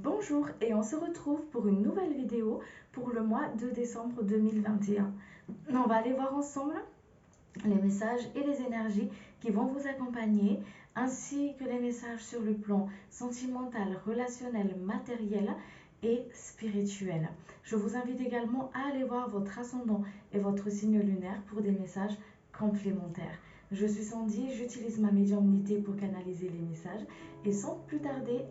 Bonjour et on se retrouve pour une nouvelle vidéo pour le mois de décembre 2021. On va aller voir ensemble les messages et les énergies qui vont vous accompagner, ainsi que les messages sur le plan sentimental, relationnel, matériel et spirituel. Je vous invite également à aller voir votre ascendant et votre signe lunaire pour des messages complémentaires. Je suis Sandy, j'utilise ma médiumnité pour canaliser les messages et sans plus tarder,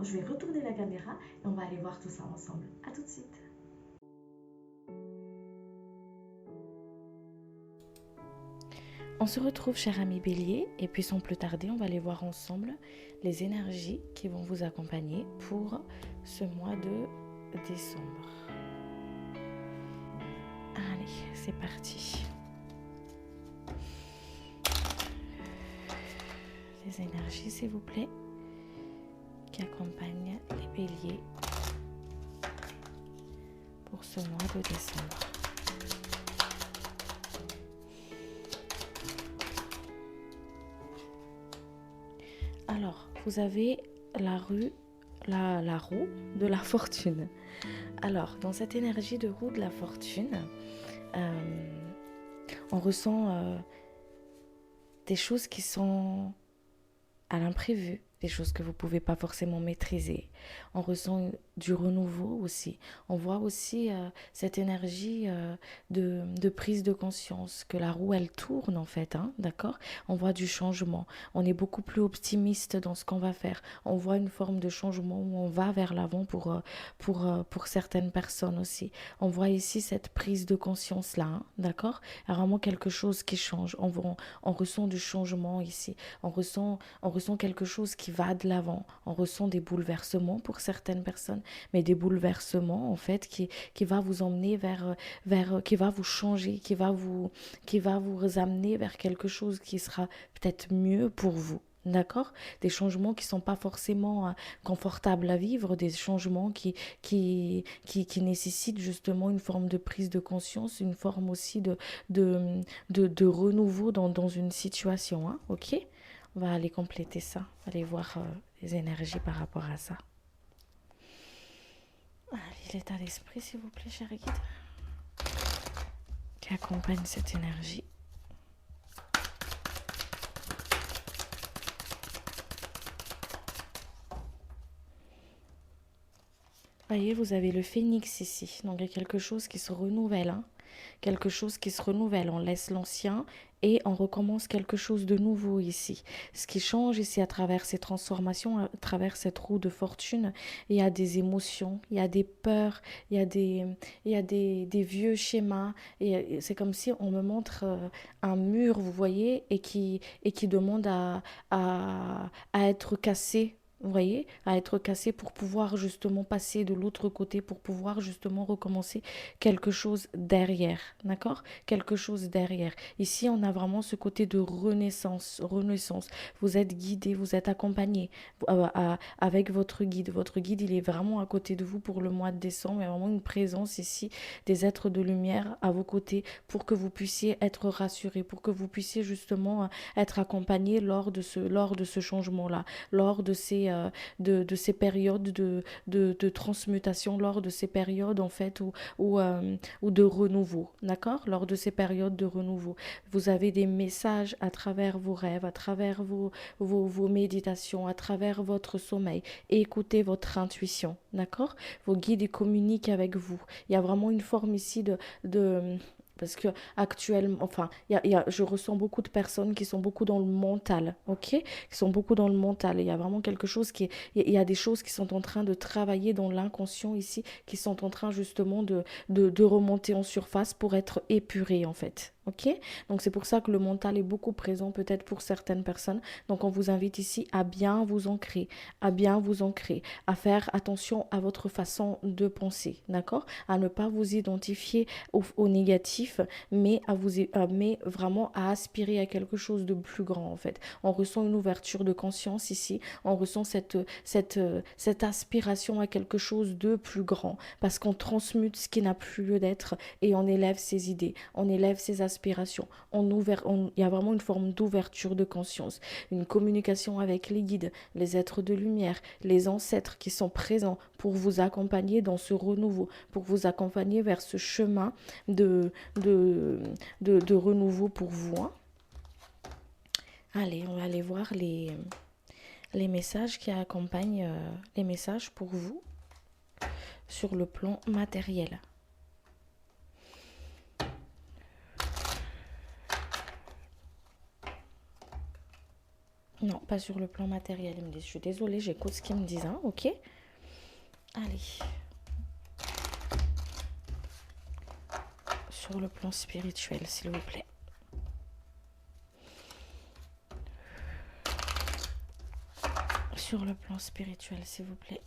je vais retourner la caméra et on va aller voir tout ça ensemble. A tout de suite. On se retrouve, cher ami Bélier, et puis sans plus tarder, on va aller voir ensemble les énergies qui vont vous accompagner pour ce mois de décembre. Allez, c'est parti. Les énergies, s'il vous plaît, qui accompagnent les béliers pour ce mois de décembre. Alors, vous avez la roue de la fortune. Alors, dans cette énergie de roue de la fortune, on ressent des choses qui sont à l'imprévu, des choses que vous ne pouvez pas forcément maîtriser. On ressent du renouveau aussi. On voit aussi cette énergie de prise de conscience, que la roue, elle tourne en fait, d'accord ? On voit du changement. On est beaucoup plus optimiste dans ce qu'on va faire. On voit une forme de changement où on va vers l'avant pour certaines personnes aussi. On voit ici cette prise de conscience-là, d'accord ? Il y a vraiment quelque chose qui change. On ressent du changement ici. On ressent quelque chose qui va de l'avant. On ressent des bouleversements pour certaines personnes, mais des bouleversements en fait qui va vous emmener vers qui va vous changer, qui va vous amener vers quelque chose qui sera peut-être mieux pour vous. D'accord ? Des changements qui ne sont pas forcément confortables à vivre, des changements qui nécessitent justement une forme de prise de conscience, une forme aussi de renouveau dans une situation. Ok ? On va aller compléter ça, on va aller voir les énergies par rapport à ça. Allez, l'état d'esprit, s'il vous plaît, cher guide, qui accompagne cette énergie. Voyez, vous avez le phénix ici, donc il y a quelque chose qui se renouvelle, quelque chose qui se renouvelle. On laisse l'ancien et on recommence quelque chose de nouveau ici. Ce qui change ici à travers ces transformations, à travers cette roue de fortune, il y a des émotions, il y a des peurs, il y a des vieux schémas. Et c'est comme si on me montre un mur, vous voyez, et qui demande à être cassé. Vous voyez, à être cassé pour pouvoir justement passer de l'autre côté, pour pouvoir justement recommencer quelque chose derrière, d'accord ? Quelque chose derrière. Ici, on a vraiment ce côté de renaissance. Vous êtes guidé, vous êtes accompagné avec votre guide. Votre guide, il est vraiment à côté de vous pour le mois de décembre. Il y a vraiment une présence ici des êtres de lumière à vos côtés pour que vous puissiez être rassurés, pour que vous puissiez justement être accompagné lors de ce changement-là, lors de ces périodes de transmutation, lors de ces périodes en fait ou de renouveau, d'accord ? Lors de ces périodes de renouveau, vous avez des messages à travers vos rêves, à travers vos méditations, à travers votre sommeil. Écoutez votre intuition, d'accord ? Vos guides communiquent avec vous. Il y a vraiment une forme ici de parce que actuellement, enfin, je ressens beaucoup de personnes qui sont beaucoup dans le mental, ok, qui sont beaucoup dans le mental. Et il y a vraiment quelque chose il y a des choses qui sont en train de travailler dans l'inconscient ici, qui sont en train justement de remonter en surface pour être épurées en fait. Ok, donc c'est pour ça que le mental est beaucoup présent peut-être pour certaines personnes. Donc on vous invite ici à bien vous ancrer, à faire attention à votre façon de penser, d'accord ? À ne pas vous identifier au négatif objectif, mais mais vraiment à aspirer à quelque chose de plus grand en fait. On ressent une ouverture de conscience ici, on ressent cette aspiration à quelque chose de plus grand, parce qu'on transmute ce qui n'a plus lieu d'être et on élève ses idées, on élève ses aspirations, il y a vraiment une forme d'ouverture de conscience, une communication avec les guides, les êtres de lumière, les ancêtres qui sont présents pour vous accompagner dans ce renouveau, pour vous accompagner vers ce chemin de renouveau pour vous. Hein. Allez, on va aller voir les messages qui accompagnent les messages pour vous sur le plan matériel. Non, pas sur le plan matériel, ils me disent. Je suis désolée, j'écoute ce qu'ils me disent, hein, ok? Allez. Sur le plan spirituel, s'il vous plaît. Sur le plan spirituel, s'il vous plaît.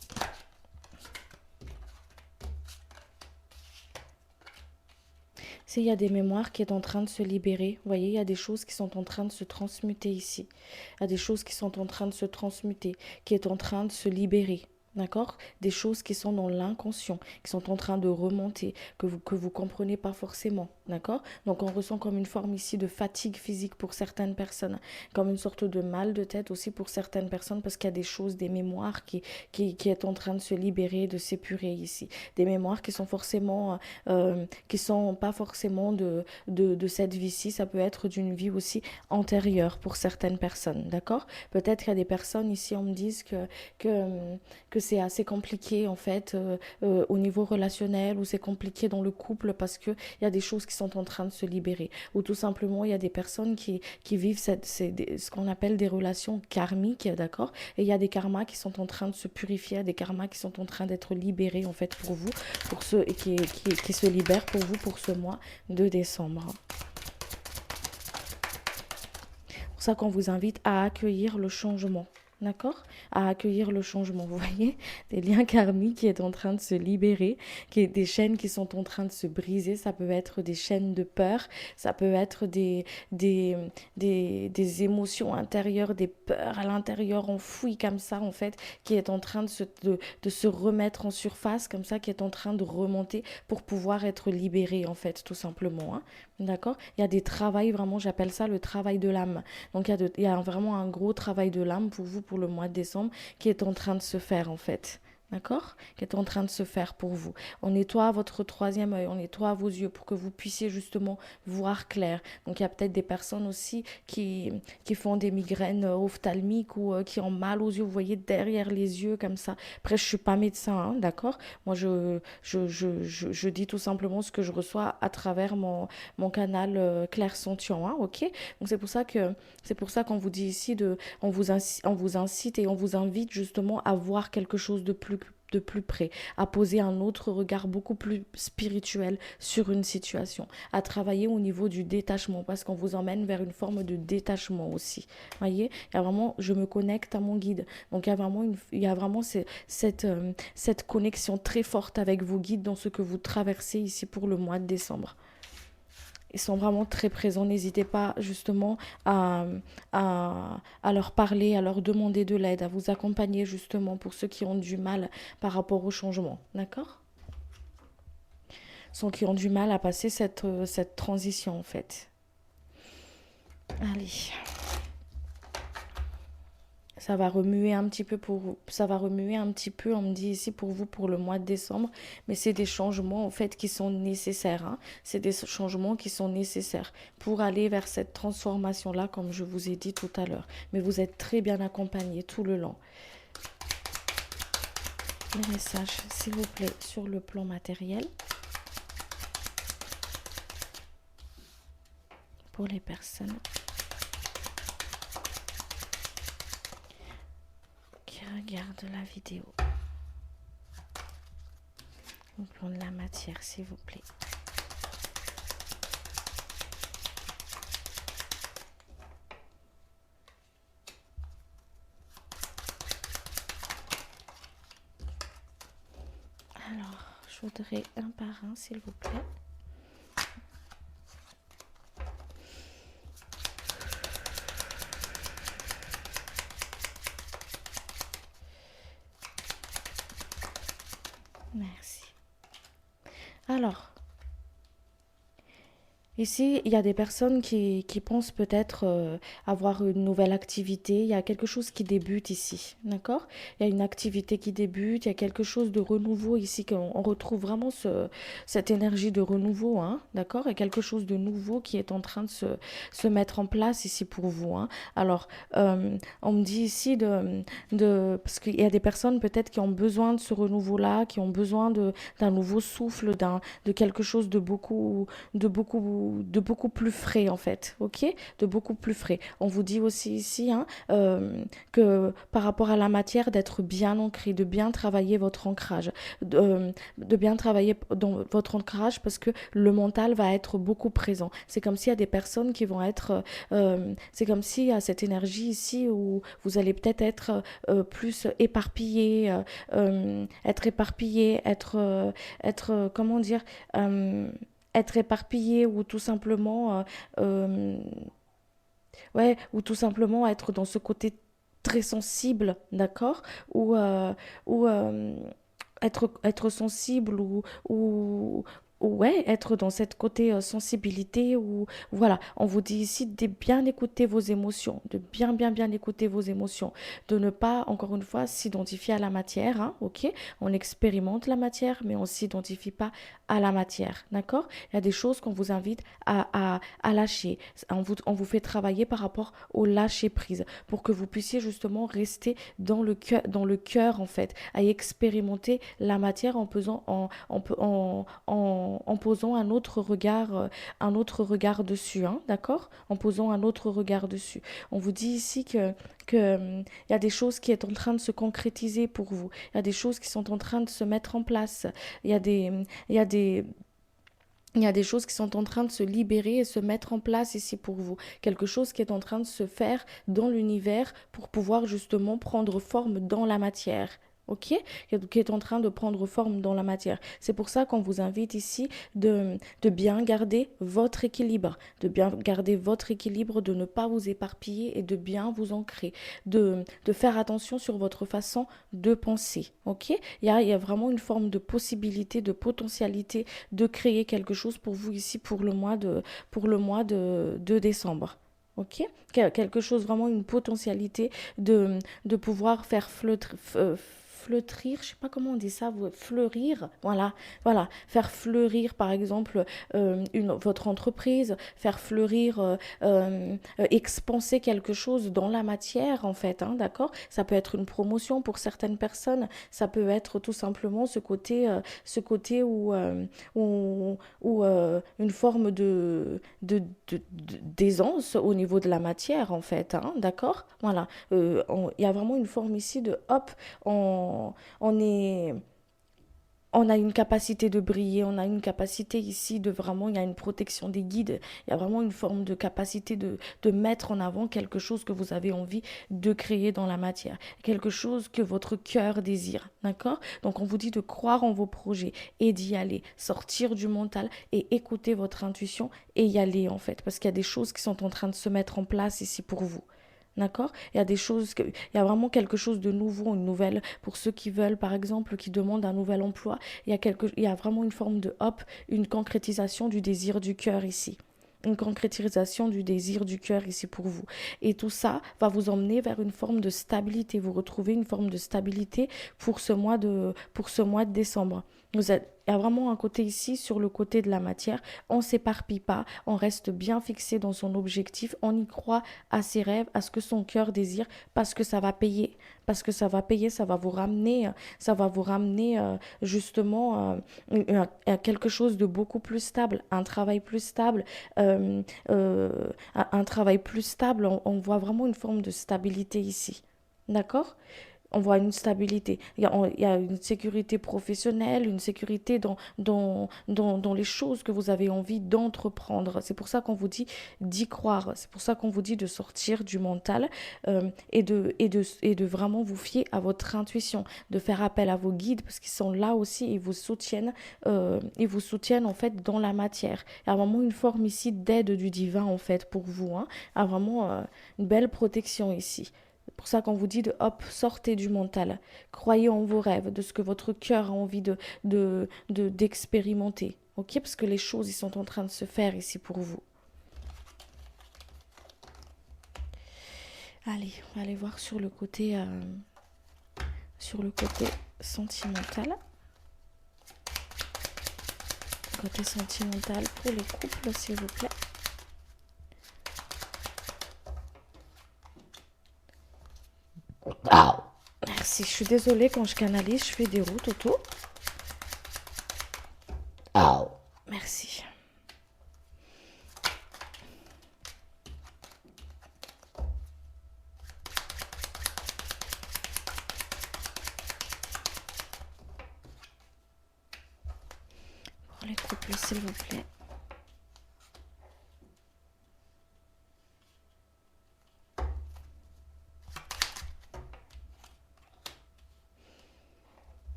S'il y a des mémoires qui sont en train de se libérer, vous voyez, il y a des choses qui sont en train de se transmuter ici. Il y a des choses qui sont en train de se transmuter, qui est en train de se libérer. D'accord? Des choses qui sont dans l'inconscient, qui sont en train de remonter, que vous comprenez pas forcément. D'accord? Donc on ressent comme une forme ici de fatigue physique pour certaines personnes, comme une sorte de mal de tête aussi pour certaines personnes, parce qu'il y a des choses, des mémoires qui est en train de se libérer, de s'épurer ici. Des mémoires qui sont forcément, qui sont pas forcément de cette vie-ci, ça peut être d'une vie aussi antérieure pour certaines personnes. D'accord? Peut-être qu'il y a des personnes ici, on me dit que c'est assez compliqué en fait au niveau relationnel, ou c'est compliqué dans le couple parce qu'il y a des choses qui sont en train de se libérer, ou tout simplement il y a des personnes qui vivent ce qu'on appelle des relations karmiques, d'accord, et il y a des karmas qui sont en train de se purifier, des karmas qui sont en train d'être libérés en fait pour vous, pour ceux qui se libèrent pour vous pour ce mois de décembre. C'est pour ça qu'on vous invite à accueillir le changement. D'accord? À accueillir le changement. Vous voyez, des liens karmiques qui est en train de se libérer, des chaînes qui sont en train de se briser. Ça peut être des chaînes de peur, ça peut être des émotions intérieures, des peurs à l'intérieur enfouies comme ça, en fait, qui est en train de se remettre en surface, comme ça, qui est en train de remonter pour pouvoir être libéré, en fait, tout simplement. Hein. D'accord? Il y a des travails, vraiment, j'appelle ça le travail de l'âme. Donc, il y a vraiment un gros travail de l'âme pour vous, pour le mois de décembre, qui est en train de se faire, en fait. D'accord? Qui est en train de se faire pour vous. On nettoie votre troisième œil, on nettoie vos yeux pour que vous puissiez justement voir clair. Donc, il y a peut-être des personnes aussi qui font des migraines ophtalmiques ou qui ont mal aux yeux, vous voyez, derrière les yeux, comme ça. Après, je ne suis pas médecin, hein, d'accord? Moi, je dis tout simplement ce que je reçois à travers mon canal clairsentient, hein, ok? Donc, c'est pour ça qu'on vous dit ici, on vous incite et on vous invite justement à voir quelque chose de plus près, à poser un autre regard beaucoup plus spirituel sur une situation, à travailler au niveau du détachement, parce qu'on vous emmène vers une forme de détachement aussi. Voyez, il y a vraiment, je me connecte à mon guide. Donc il y a vraiment cette connexion très forte avec vos guides dans ce que vous traversez ici pour le mois de décembre. Ils sont vraiment très présents. N'hésitez pas justement à leur parler, à leur demander de l'aide, à vous accompagner justement pour ceux qui ont du mal par rapport au changement. D'accord? Ceux qui ont du mal à passer cette transition en fait. Allez. Ça va remuer un petit peu ça va remuer un petit peu, on me dit ici pour vous pour le mois de décembre, mais c'est des changements en fait qui sont nécessaires. Hein. C'est des changements qui sont nécessaires pour aller vers cette transformation-là, comme je vous ai dit tout à l'heure. Mais vous êtes très bien accompagnés tout le long. Les messages, s'il vous plaît, sur le plan matériel. Pour les personnes regarde la vidéo. Au plan de la matière, s'il vous plaît. Alors, je voudrais un par un, s'il vous plaît. Merci. Alors, ici, il y a des personnes qui pensent peut-être avoir une nouvelle activité. Il y a quelque chose qui débute ici, d'accord? Il y a une activité qui débute, il y a quelque chose de renouveau ici, qu'on retrouve vraiment cette énergie de renouveau, hein, d'accord? Il y a quelque chose de nouveau qui est en train de se mettre en place ici pour vous, hein. Alors, on me dit ici parce qu'il y a des personnes peut-être qui ont besoin de ce renouveau-là, qui ont besoin d'un nouveau souffle, de quelque chose de beaucoup plus frais en fait, ok? De beaucoup plus frais. On vous dit aussi ici hein, que par rapport à la matière, d'être bien ancré, de bien travailler votre ancrage, de bien travailler dans votre ancrage parce que le mental va être beaucoup présent. C'est comme s'il y a des personnes qui vont être, c'est comme s'il y a cette énergie ici où vous allez peut-être être plus éparpillé, comment dire, euh, être éparpillé ou tout simplement euh, ouais ou tout simplement être dans ce côté très sensible, d'accord, ou ou être sensible ou ouais, être dans cette côté sensibilité ou voilà, on vous dit ici de bien écouter vos émotions, de bien écouter vos émotions, de ne pas encore une fois s'identifier à la matière, hein, ok? On expérimente la matière, mais on s'identifie pas à la matière, d'accord? Il y a des choses qu'on vous invite à lâcher. On vous fait travailler par rapport au lâcher prise pour que vous puissiez justement rester dans le cœur en fait, à expérimenter la matière en pesant, en posant un autre regard dessus, hein, d'accord? En posant un autre regard dessus. On vous dit ici que il y a des choses qui sont en train de se concrétiser pour vous. Il y a des choses qui sont en train de se mettre en place. Il y a des, il y a des, il y a des choses qui sont en train de se libérer et se mettre en place ici pour vous. Quelque chose qui est en train de se faire dans l'univers pour pouvoir justement prendre forme dans la matière. Ok? Qui est en train de prendre forme dans la matière. C'est pour ça qu'on vous invite ici de bien garder votre équilibre, de bien garder votre équilibre, de ne pas vous éparpiller et de bien vous ancrer, de faire attention sur votre façon de penser. Ok? Il y a vraiment une forme de possibilité, de potentialité de créer quelque chose pour vous ici pour le mois de décembre. Ok? Quelque chose, vraiment une potentialité de pouvoir faire fleutrir, je sais pas comment on dit ça, fleurir, voilà, faire fleurir par exemple votre entreprise, faire fleurir, expanser quelque chose dans la matière en fait, hein, d'accord? Ça peut être une promotion pour certaines personnes, ça peut être tout simplement ce côté où une forme d'aisance au niveau de la matière en fait, hein, d'accord? Voilà, il y a vraiment une forme ici de hop, on est on a une capacité de briller, on a une capacité ici de vraiment, il y a une protection des guides, il y a vraiment une forme de capacité de mettre en avant quelque chose que vous avez envie de créer dans la matière, quelque chose que votre cœur désire, d'accord? Donc on vous dit de croire en vos projets et d'y aller, sortir du mental et écouter votre intuition et y aller en fait, parce qu'il y a des choses qui sont en train de se mettre en place ici pour vous. D'accord? Il y a vraiment quelque chose de nouveau, une nouvelle, pour ceux qui veulent, par exemple, qui demandent un nouvel emploi, il y a vraiment une forme de hop, une concrétisation du désir du cœur ici. Une concrétisation du désir du cœur ici pour vous. Et tout ça va vous emmener vers une forme de stabilité. Vous retrouvez une forme de stabilité pour ce mois de décembre. Il y a vraiment un côté ici, sur le côté de la matière, on ne s'éparpille pas, on reste bien fixé dans son objectif, on y croit à ses rêves, à ce que son cœur désire, parce que ça va payer, parce que ça va payer, ça va vous ramener justement à quelque chose de beaucoup plus stable, un travail plus stable, un travail plus stable, on voit vraiment une forme de stabilité ici. D'accord? On voit une stabilité. Il y a une sécurité professionnelle, une sécurité dans les choses que vous avez envie d'entreprendre. C'est pour ça qu'on vous dit d'y croire. C'est pour ça qu'on vous dit de sortir du mental et de vraiment vous fier à votre intuition, de faire appel à vos guides parce qu'ils sont là aussi et vous soutiennent en fait dans la matière. Il y a vraiment une forme ici d'aide du divin en fait pour vous, hein. Il y a vraiment une belle protection ici. C'est pour ça qu'on vous dit de hop, sortez du mental. Croyez en vos rêves, de ce que votre cœur a envie d'expérimenter. Ok? Parce que les choses, ils sont en train de se faire ici pour vous. Allez, on va aller voir sur le côté sentimental. Côté sentimental pour les couples, s'il vous plaît. Merci, je suis désolée quand je canalise, je fais des routes autour. Merci. Pour les couples, s'il vous plaît.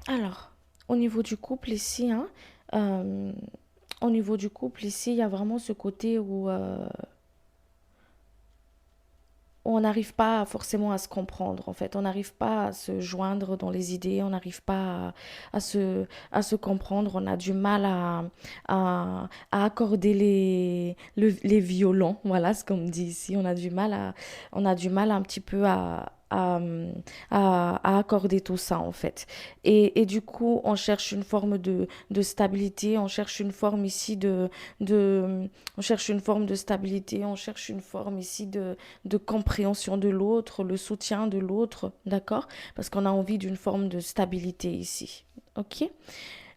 Alors, au niveau du couple ici, hein, euh, au niveau du couple ici, il y a vraiment ce côté où on n'arrive pas forcément à se comprendre, en fait. On n'arrive pas à se joindre dans les idées, on n'arrive pas à se comprendre, on a du mal à accorder les violons, voilà ce qu'on me dit ici. On a du mal un petit peu à accorder tout ça, en fait. Et du coup, on cherche une forme de stabilité, on cherche une forme ici on cherche une forme de stabilité, on cherche une forme ici de compréhension de l'autre, le soutien de l'autre, d'accord? Parce qu'on a envie d'une forme de stabilité ici. Ok?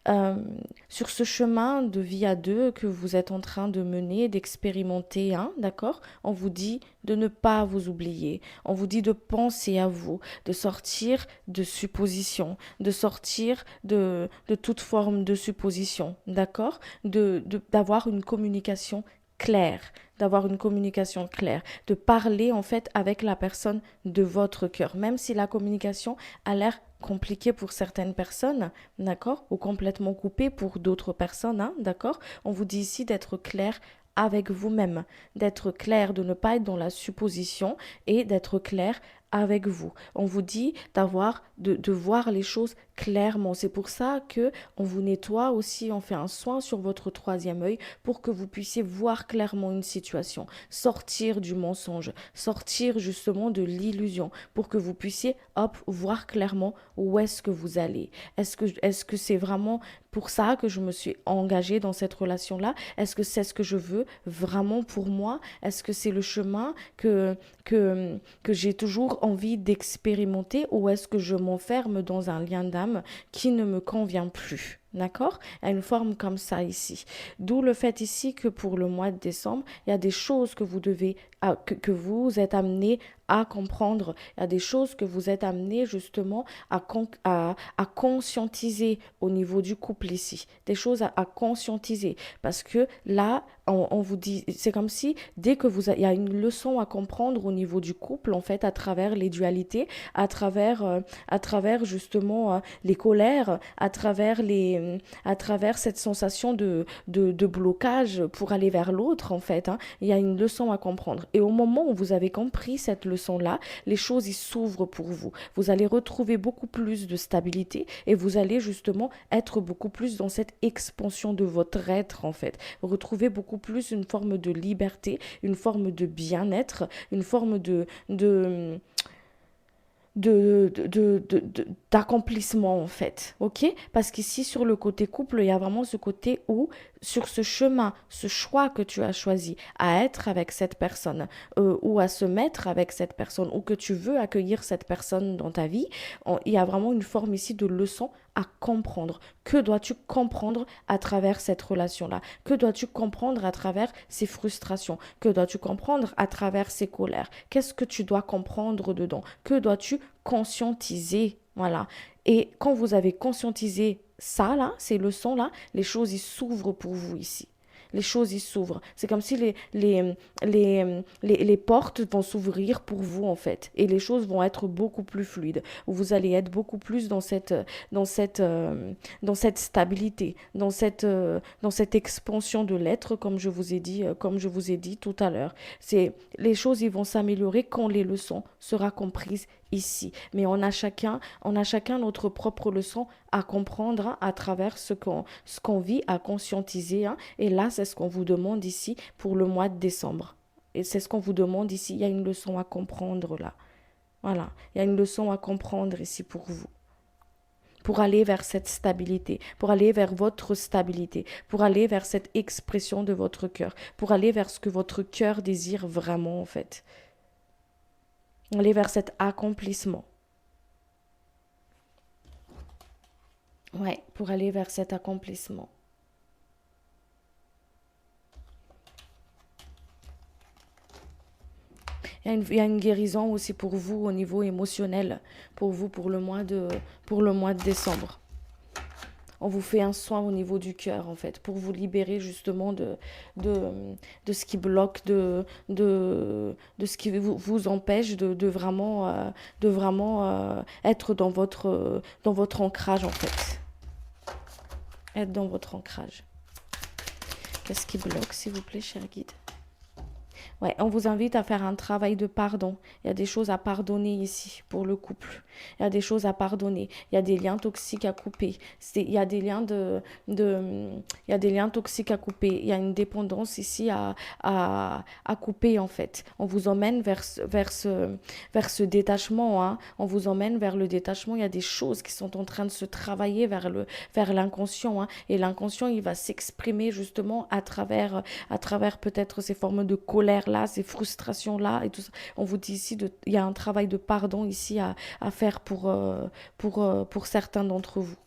Euh, sur ce chemin de vie à deux que vous êtes en train de mener, d'expérimenter, hein, d'accord? On vous dit de ne pas vous oublier. On vous dit de penser à vous, de sortir de suppositions, de sortir de toute forme de supposition, d'accord? D'avoir une communication claire, d'avoir une communication claire, de parler en fait avec la personne de votre cœur, même si la communication a l'air compliquée pour certaines personnes, d'accord, ou complètement coupée pour d'autres personnes, hein, d'accord. On vous dit ici d'être clair avec vous-même, d'être clair, de ne pas être dans la supposition et d'être clair avec vous. On vous dit de voir les choses clairement. C'est pour ça que on vous nettoie aussi, on fait un soin sur votre troisième œil pour que vous puissiez voir clairement une situation, sortir du mensonge, sortir justement de l'illusion, pour que vous puissiez, hop, voir clairement où est-ce que vous allez. Est-ce que c'est vraiment pour ça que je me suis engagée dans cette relation-là? Est-ce que c'est ce que je veux vraiment pour moi? Est-ce que c'est le chemin que j'ai toujours envie d'expérimenter, ou est-ce que je m'enferme dans un lien d'âme qui ne me convient plus? D'accord? Il y a une forme comme ça ici. D'où le fait ici que pour le mois de décembre, il y a des choses que vous devez, que vous êtes amené à comprendre. Il y a des choses que vous êtes amené justement à conscientiser au niveau du couple ici. Des choses à conscientiser. Parce que là, on vous dit, c'est comme si dès que il y a une leçon à comprendre au niveau du couple, en fait, à travers les dualités, à travers justement les colères, à travers cette sensation de blocage pour aller vers l'autre, en fait, hein, il y a une leçon à comprendre. Et au moment où vous avez compris cette leçon-là, les choses y s'ouvrent pour vous. Vous allez retrouver beaucoup plus de stabilité et vous allez justement être beaucoup plus dans cette expansion de votre être, en fait. Retrouver beaucoup plus une forme de liberté, une forme de bien-être, une forme d'accomplissement, en fait, ok? Parce qu'ici sur le côté couple, il y a vraiment ce côté où sur ce chemin, ce choix que tu as choisi à être avec cette personne, ou à se mettre avec cette personne, ou que tu veux accueillir cette personne dans ta vie, il y a vraiment une forme ici de leçon à comprendre. Que dois-tu comprendre à travers cette relation-là? Que dois-tu comprendre à travers ces frustrations? Que dois-tu comprendre à travers ces colères? Qu'est-ce que tu dois comprendre dedans? Que dois-tu conscientiser? Voilà. Et quand vous avez conscientisé ça, là, ces leçons-là, les choses, ils s'ouvrent pour vous ici. Les choses, ils s'ouvrent. C'est comme si les portes vont s'ouvrir pour vous, en fait. Et les choses vont être beaucoup plus fluides. Vous allez être beaucoup plus dans cette, dans cette stabilité, dans cette expansion de l'être, comme je vous ai dit tout à l'heure. Les choses, ils vont s'améliorer quand les leçons seront comprises ici. Mais on a chacun notre propre leçon à comprendre, hein, à travers ce qu'on vit, à conscientiser, hein. Et là, c'est ce qu'on vous demande ici pour le mois de décembre. Et c'est ce qu'on vous demande ici. Il y a une leçon à comprendre là. Voilà. Il y a une leçon à comprendre ici pour vous. Pour aller vers cette stabilité, pour aller vers votre stabilité, pour aller vers cette expression de votre cœur, pour aller vers ce que votre cœur désire vraiment en fait. Aller vers cet accomplissement. Ouais, pour aller vers cet accomplissement. Il y a une guérison aussi pour vous au niveau émotionnel, pour vous, pour le mois de décembre. On vous fait un soin au niveau du cœur, en fait, pour vous libérer justement de, de ce qui bloque, de ce qui vous empêche de vraiment être dans votre ancrage, en fait. Être dans votre ancrage. Qu'est-ce qui bloque, s'il vous plaît, cher guide? Ouais, on vous invite à faire un travail de pardon. Il y a des choses à pardonner ici pour le couple. Il y a des choses à pardonner. Il y a des liens toxiques à couper. Il y a des liens il y a des liens toxiques à couper. Il y a une dépendance ici à couper en fait. On vous emmène vers ce détachement, hein. On vous emmène vers le détachement. Il y a des choses qui sont en train de se travailler vers l'inconscient, hein. Et l'inconscient, il va s'exprimer justement à travers peut-être ces formes de colère là, ces frustrations là et tout ça. On vous dit ici, il y a un travail de pardon ici à faire pour certains d'entre vous.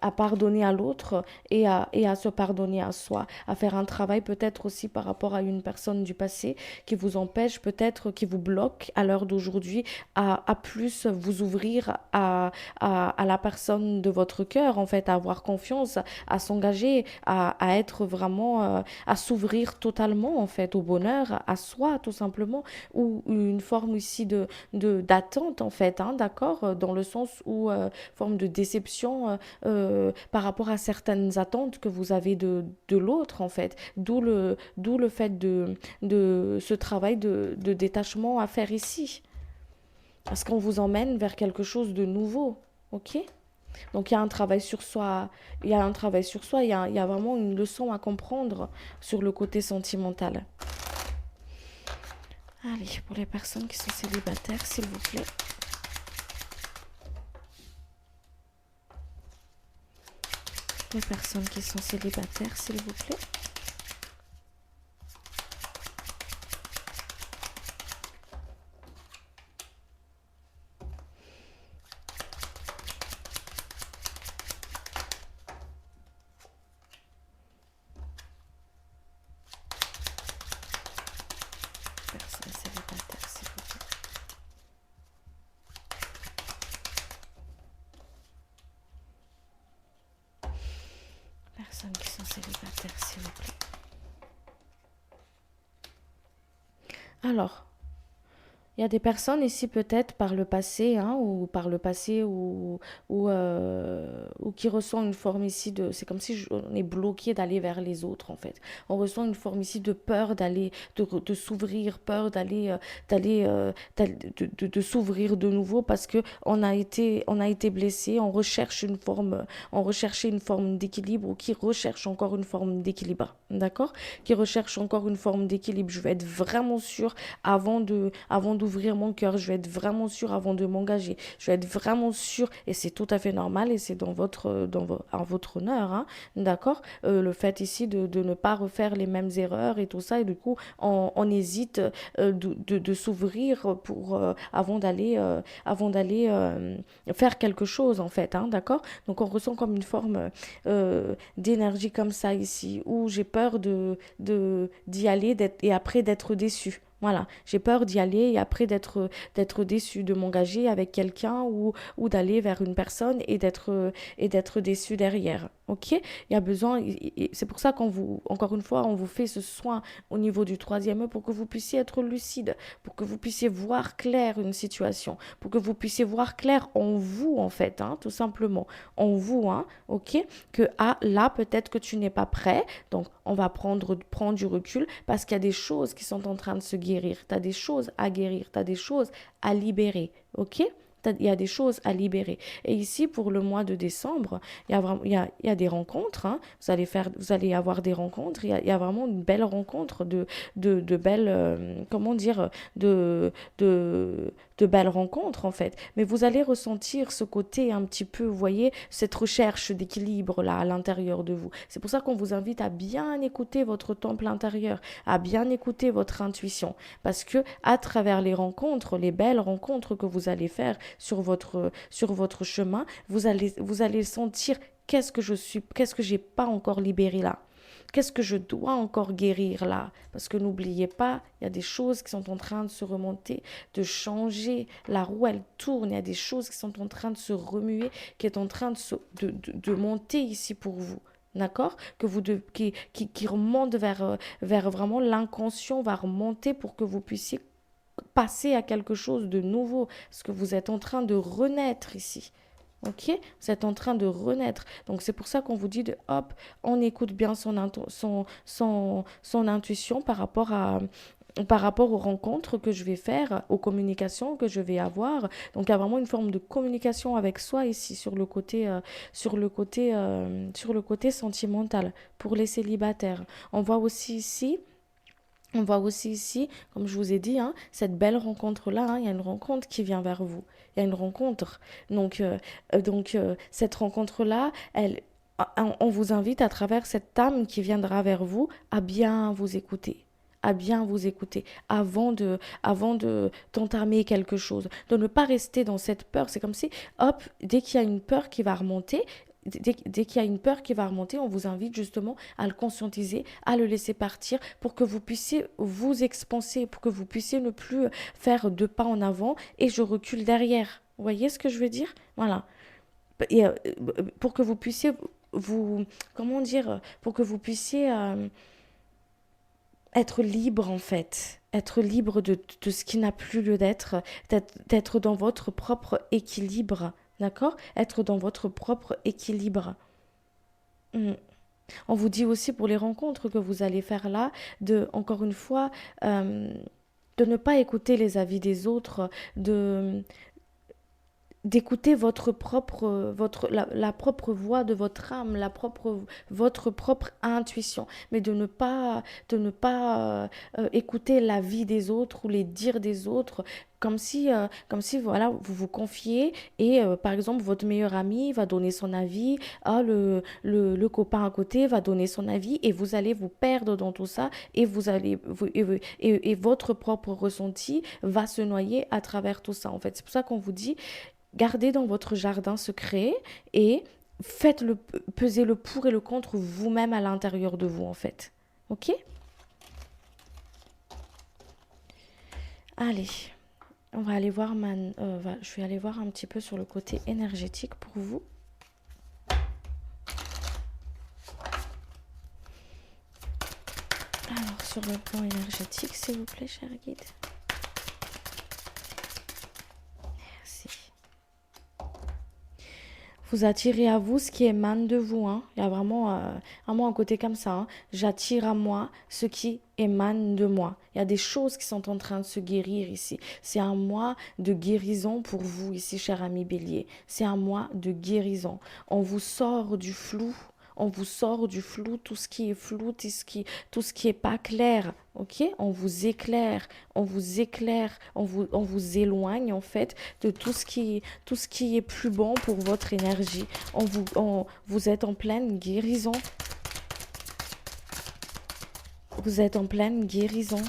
À pardonner à l'autre et à se pardonner à soi, à faire un travail peut-être aussi par rapport à une personne du passé qui vous empêche, peut-être qui vous bloque à l'heure d'aujourd'hui à plus vous ouvrir à la personne de votre cœur, en fait, à avoir confiance, à s'engager, à être vraiment, à s'ouvrir totalement, en fait, au bonheur, à soi, tout simplement, ou une forme ici d'attente, en fait, hein, d'accord, dans le sens où, forme de déception, par rapport à certaines attentes que vous avez de l'autre en fait. D'où le fait de ce travail de détachement à faire ici. Parce qu'on vous emmène vers quelque chose de nouveau. Ok? Donc il y a un travail sur soi, il y a un travail sur soi, il y a vraiment une leçon à comprendre sur le côté sentimental. Allez, pour les personnes qui sont célibataires, s'il vous plaît. Les personnes qui sont célibataires, s'il vous plaît. Personnes célibataires, s'il vous plaît. Personnes qui sont célibataires, s'il vous plaît. Alors, il y a des personnes ici peut-être par le passé, hein, ou qui ressent une forme ici de... C'est comme si on est bloqué d'aller vers les autres en fait. On ressent une forme ici de peur de s'ouvrir, peur de s'ouvrir de nouveau parce que on a été blessé, on recherchait une forme d'équilibre ou qui recherche encore une forme d'équilibre, d'accord? Qui recherche encore une forme d'équilibre. Je vais être vraiment sûre avant d'ouvrir mon cœur, je vais être vraiment sûre avant de m'engager, je vais être vraiment sûre, et c'est tout à fait normal, et c'est en votre honneur, hein, d'accord, le fait ici de ne pas refaire les mêmes erreurs et tout ça, et du coup, on hésite de s'ouvrir avant d'aller faire quelque chose, en fait, hein, d'accord, donc on ressent comme une forme d'énergie comme ça ici, où j'ai peur d'y aller et après d'être déçu. Voilà, j'ai peur d'y aller et après d'être déçu, de m'engager avec quelqu'un ou d'aller vers une personne et d'être déçu derrière. Ok? Il y a besoin, c'est pour ça qu'on vous, encore une fois, on vous fait ce soin au niveau du troisième œil pour que vous puissiez être lucide, pour que vous puissiez voir clair une situation, pour que vous puissiez voir clair en vous en fait, hein, tout simplement, en vous, hein, ok? Que ah là peut-être que tu n'es pas prêt, donc on va prendre du recul parce qu'il y a des choses qui sont en train de se guérir, tu as des choses à guérir, tu as des choses à libérer, ok? Il y a des choses à libérer. Et ici, pour le mois de décembre, il y a, vraiment, il y a des rencontres. Hein. Vous allez avoir des rencontres. Il y a vraiment une belle rencontre de belles, comment dire, de, de belles rencontres en fait. Mais vous allez ressentir ce côté un petit peu, vous voyez, cette recherche d'équilibre là à l'intérieur de vous. C'est pour ça qu'on vous invite à bien écouter votre temple intérieur, à bien écouter votre intuition. Parce que à travers les rencontres, les belles rencontres que vous allez faire sur votre chemin, vous allez sentir qu'est-ce que j'ai pas encore libéré là. Qu'est-ce que je dois encore guérir là? Parce que n'oubliez pas, il y a des choses qui sont en train de se remonter, de changer. La roue, elle tourne. Il y a des choses qui sont en train de se remuer, qui est en train de monter ici pour vous. D'accord? Qui remonte vers vraiment l'inconscient, va remonter pour que vous puissiez passer à quelque chose de nouveau. Parce que vous êtes en train de renaître ici. Ok? Vous êtes en train de renaître. Donc c'est pour ça qu'on vous dit de hop, on écoute bien son intuition par rapport aux rencontres que je vais faire, aux communications que je vais avoir. Donc il y a vraiment une forme de communication avec soi ici sur le côté sentimental pour les célibataires. On voit aussi ici on voit aussi ici, comme je vous ai dit, hein, cette belle rencontre-là, hein, il y a une rencontre qui vient vers vous. Il y a une rencontre. Cette rencontre-là, on vous invite à travers cette âme qui viendra vers vous à bien vous écouter. À bien vous écouter avant d'entamer quelque chose, de ne pas rester dans cette peur. C'est comme si, hop, dès qu'il y a une peur qui va remonter, dès qu'il y a une peur qui va remonter, on vous invite justement à le conscientiser, à le laisser partir pour que vous puissiez vous expanser, pour que vous puissiez ne plus faire deux pas en avant et je recule derrière. Vous voyez ce que je veux dire? Voilà. Et, pour que vous puissiez comment dire, pour que vous puissiez être libre en fait. Être libre de ce qui n'a plus lieu d'être dans votre propre équilibre. D'accord? Être dans votre propre équilibre. Mm. On vous dit aussi pour les rencontres que vous allez faire là, encore une fois, euh, de ne pas écouter les avis des autres, d'écouter la propre voix de votre âme, votre propre intuition, mais de ne pas écouter la vie des autres ou les dires des autres, comme si voilà, vous vous confiez et par exemple votre meilleur ami va donner son avis, ah, le copain à côté va donner son avis et vous allez vous perdre dans tout ça et et votre propre ressenti va se noyer à travers tout ça en fait. C'est pour ça qu'on vous dit gardez dans votre jardin secret et faites peser le pour et le contre vous-même à l'intérieur de vous en fait. Ok? Allez, on va aller voir je vais aller voir un petit peu sur le côté énergétique pour vous. Alors sur le plan énergétique, s'il vous plaît, cher guide. Vous attirez à vous ce qui émane de vous. Hein. Il y a vraiment un côté comme ça. Hein. J'attire à moi ce qui émane de moi. Il y a des choses qui sont en train de se guérir ici. C'est un mois de guérison pour vous ici, cher ami Bélier. C'est un mois de guérison. On vous sort du flou. On vous sort du flou, tout ce qui est flou, tout ce qui est pas clair, ok? On vous éclaire, on vous éloigne en fait de tout ce qui est plus bon pour votre énergie. Vous êtes en pleine guérison. Vous êtes en pleine guérison.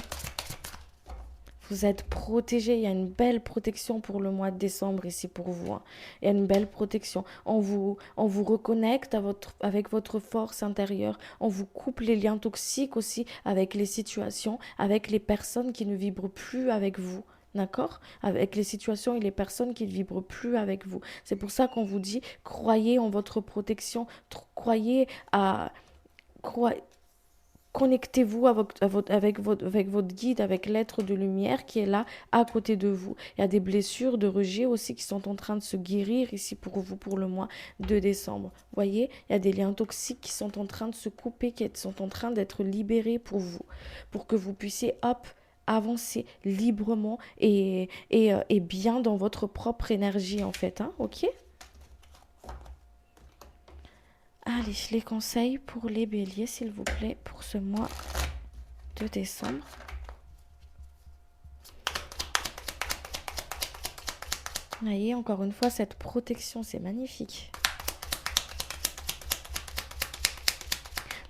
Vous êtes protégé. Il y a une belle protection pour le mois de décembre ici pour vous, hein. Il y a une belle protection. On vous reconnecte avec votre force intérieure. On vous coupe les liens toxiques aussi avec les situations, avec les personnes qui ne vibrent plus avec vous. D'accord? Avec les situations et les personnes qui ne vibrent plus avec vous. C'est pour ça qu'on vous dit, croyez en votre protection, croyez à... Croyez, connectez-vous avec votre guide, avec l'être de lumière qui est là à côté de vous. Il y a des blessures de rejet aussi qui sont en train de se guérir ici pour vous pour le mois de décembre. Voyez, il y a des liens toxiques qui sont en train de se couper, qui sont en train d'être libérés pour vous, pour que vous puissiez, hop, avancer librement et bien dans votre propre énergie en fait, hein, ok? Allez, les conseils pour les béliers, s'il vous plaît, pour ce mois de décembre. Vous voyez, encore une fois, cette protection, c'est magnifique.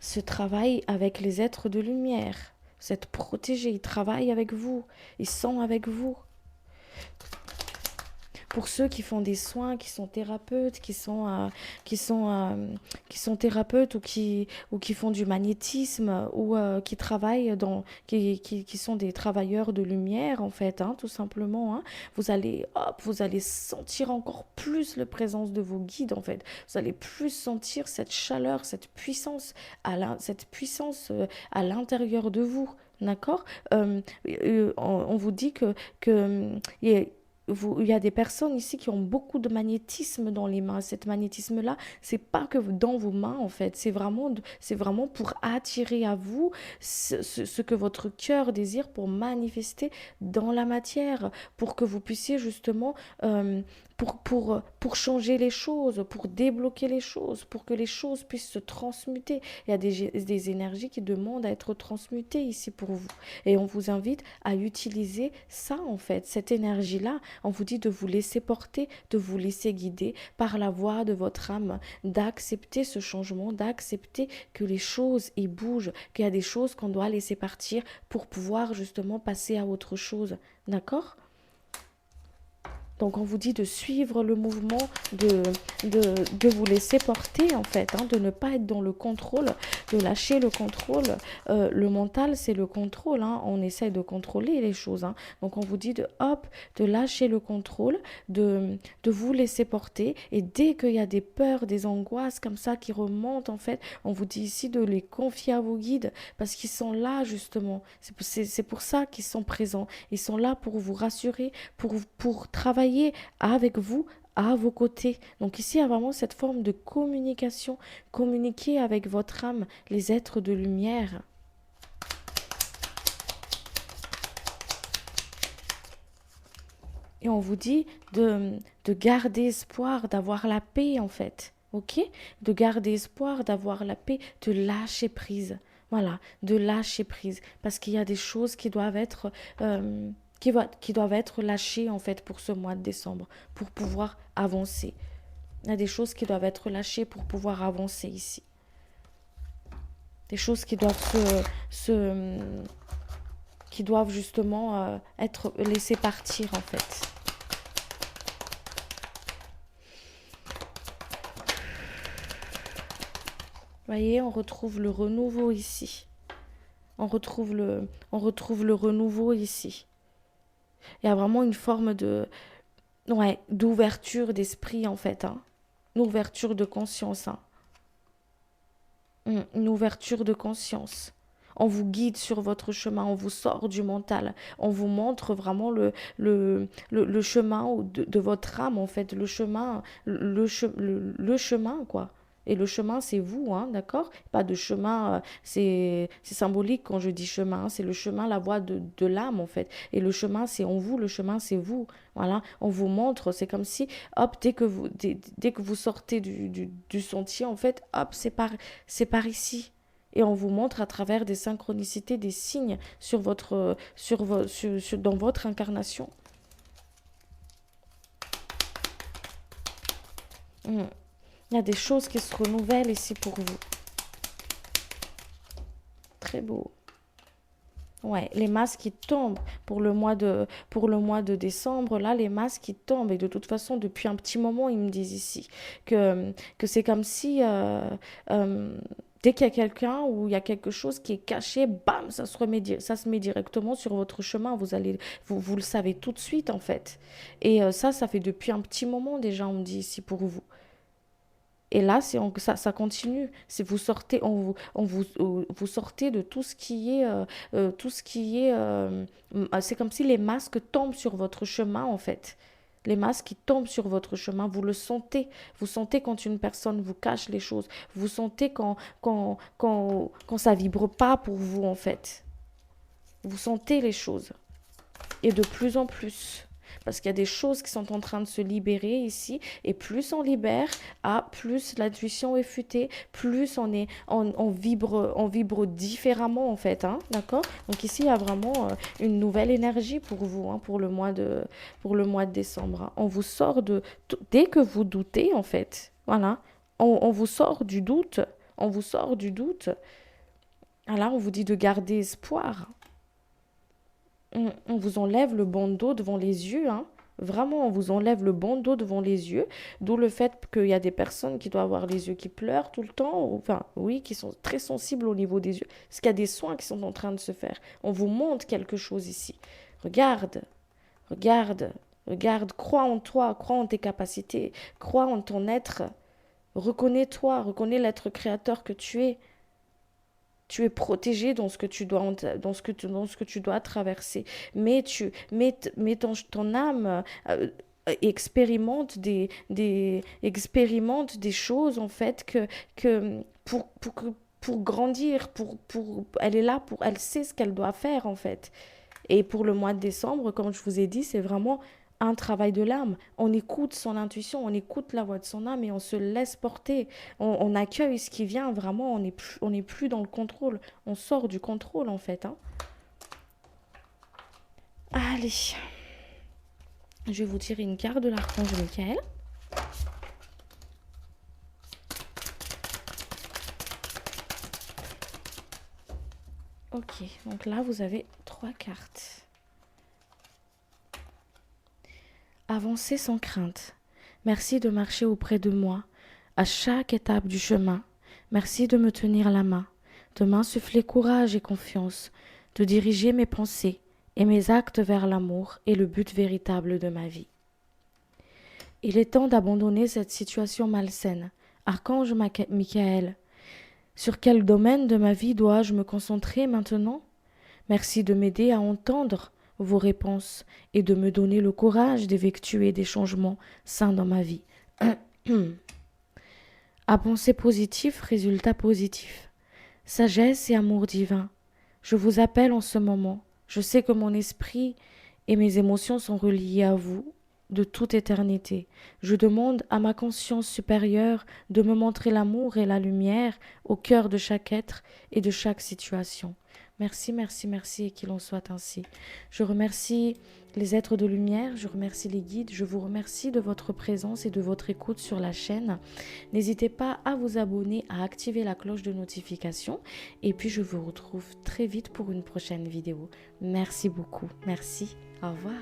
Ce travail avec les êtres de lumière, vous êtes protégés, ils travaillent avec vous, ils sont avec vous. Pour ceux qui font des soins, qui sont thérapeutes, qui sont thérapeutes ou qui font du magnétisme ou qui travaillent qui sont des travailleurs de lumière en fait, hein, tout simplement, hein, vous allez sentir encore plus la présence de vos guides en fait. Vous allez plus sentir cette chaleur, cette puissance à l'intérieur de vous. D'accord. On vous dit que il y a des personnes ici qui ont beaucoup de magnétisme dans les mains. Cet magnétisme-là, c'est pas que dans vos mains, en fait. C'est vraiment pour attirer à vous ce que votre cœur désire pour manifester dans la matière, pour que vous puissiez justement, pour changer les choses, pour débloquer les choses, pour que les choses puissent se transmuter. Il y a des énergies qui demandent à être transmutées ici pour vous. Et on vous invite à utiliser ça, en fait, cette énergie-là. On vous dit de vous laisser porter, de vous laisser guider par la voix de votre âme, d'accepter ce changement, d'accepter que les choses y bougent, qu'il y a des choses qu'on doit laisser partir pour pouvoir justement passer à autre chose. D'accord? Donc on vous dit de suivre le mouvement, de vous laisser porter en fait, hein, de ne pas être dans le contrôle, de lâcher le contrôle. Le mental, c'est le contrôle, hein. On essaie de contrôler les choses, hein. Donc on vous dit de lâcher le contrôle, de vous laisser porter. Et dès qu'il y a des peurs, des angoisses comme ça qui remontent en fait, on vous dit ici de les confier à vos guides parce qu'ils sont là justement. C'est pour ça qu'ils sont présents. Ils sont là pour vous rassurer, pour travailler avec vous, à vos côtés. Donc ici, il y a vraiment cette forme de communication. Communiquer avec votre âme, les êtres de lumière. Et on vous dit de garder espoir, d'avoir la paix en fait. Ok? De garder espoir, d'avoir la paix, de lâcher prise. Voilà, de lâcher prise. Parce qu'il y a des choses qui doivent être... qui doivent être lâchées en fait pour ce mois de décembre, pour pouvoir avancer. Il y a des choses qui doivent être lâchées pour pouvoir avancer ici. Des choses qui doivent qui doivent justement être laissées partir en fait. Vous voyez, on retrouve le renouveau ici. On retrouve le renouveau ici. Il y a vraiment une forme d'ouverture d'esprit en fait, hein. Une ouverture de conscience, hein. Une ouverture de conscience. On vous guide sur votre chemin, on vous sort du mental, on vous montre vraiment le chemin de votre âme en fait, le chemin quoi. Et le chemin, c'est vous, hein, d'accord? Pas de chemin, c'est symbolique quand je dis chemin, hein, c'est le chemin, la voie de l'âme, en fait. Et le chemin, c'est en vous, le chemin, c'est vous. Voilà, on vous montre, c'est comme si, hop, dès que vous sortez du sentier, en fait, hop, c'est par ici. Et on vous montre à travers des synchronicités, des signes dans votre incarnation. Mm. Il y a des choses qui se renouvellent ici pour vous. Très beau. Ouais, les masques qui tombent pour le mois de décembre, là, les masques qui tombent. Et de toute façon, depuis un petit moment, ils me disent ici que c'est comme si euh, dès qu'il y a quelqu'un ou il y a quelque chose qui est caché, bam, ça se met directement sur votre chemin. Vous le savez tout de suite, en fait. Et ça fait depuis un petit moment déjà, on me dit ici pour vous. Et là, ça continue. C'est vous sortez, vous sortez de tout ce qui est, c'est comme si les masques tombent sur votre chemin en fait. Les masques qui tombent sur votre chemin, vous le sentez. Vous sentez quand une personne vous cache les choses. Vous sentez quand ça vibre pas pour vous en fait. Vous sentez les choses. Et de plus en plus. Parce qu'il y a des choses qui sont en train de se libérer ici, et plus on libère, plus l'intuition est futée, plus on vibre différemment en fait, hein, d'accord? Donc ici il y a vraiment une nouvelle énergie pour vous, hein, pour le mois de décembre, hein. On vous sort dès que vous doutez en fait, voilà, on vous sort du doute, on vous sort du doute. Là on vous dit de garder espoir. On vous enlève le bandeau devant les yeux, hein. Vraiment, on vous enlève le bandeau devant les yeux, d'où le fait qu'il y a des personnes qui doivent avoir les yeux qui pleurent tout le temps, enfin, oui, qui sont très sensibles au niveau des yeux, parce qu'il y a des soins qui sont en train de se faire. On vous montre quelque chose ici. Regarde, regarde, regarde, crois en toi, crois en tes capacités, crois en ton être, reconnais-toi, reconnais l'être créateur que tu es. Tu es protégé dans ce que tu dois, dans ce que tu dois traverser. Mais ton âme expérimente des choses, en fait, pour grandir, elle est là, elle sait ce qu'elle doit faire, en fait. Et pour le mois de décembre, comme je vous ai dit, c'est vraiment un travail de l'âme. On écoute son intuition, on écoute la voix de son âme et on se laisse porter. On accueille ce qui vient, vraiment, on n'est plus dans le contrôle. On sort du contrôle, en fait, hein. Allez, je vais vous tirer une carte de l'archange Michael. Ok, donc là, vous avez 3 cartes. Avancez sans crainte. Merci de marcher auprès de moi à chaque étape du chemin. Merci de me tenir la main, de m'insuffler courage et confiance, de diriger mes pensées et mes actes vers l'amour et le but véritable de ma vie. Il est temps d'abandonner cette situation malsaine. Archange Michael, sur quel domaine de ma vie dois-je me concentrer maintenant? Merci de m'aider à entendre vos réponses et de me donner le courage d'effectuer des changements sains dans ma vie. À penser positif, résultat positif. Sagesse et amour divin. Je vous appelle en ce moment. Je sais que mon esprit et mes émotions sont reliés à vous de toute éternité. Je demande à ma conscience supérieure de me montrer l'amour et la lumière au cœur de chaque être et de chaque situation. Merci, merci, merci et qu'il en soit ainsi. Je remercie les êtres de lumière, je remercie les guides, je vous remercie de votre présence et de votre écoute sur la chaîne. N'hésitez pas à vous abonner, à activer la cloche de notification et puis je vous retrouve très vite pour une prochaine vidéo. Merci beaucoup, merci, au revoir.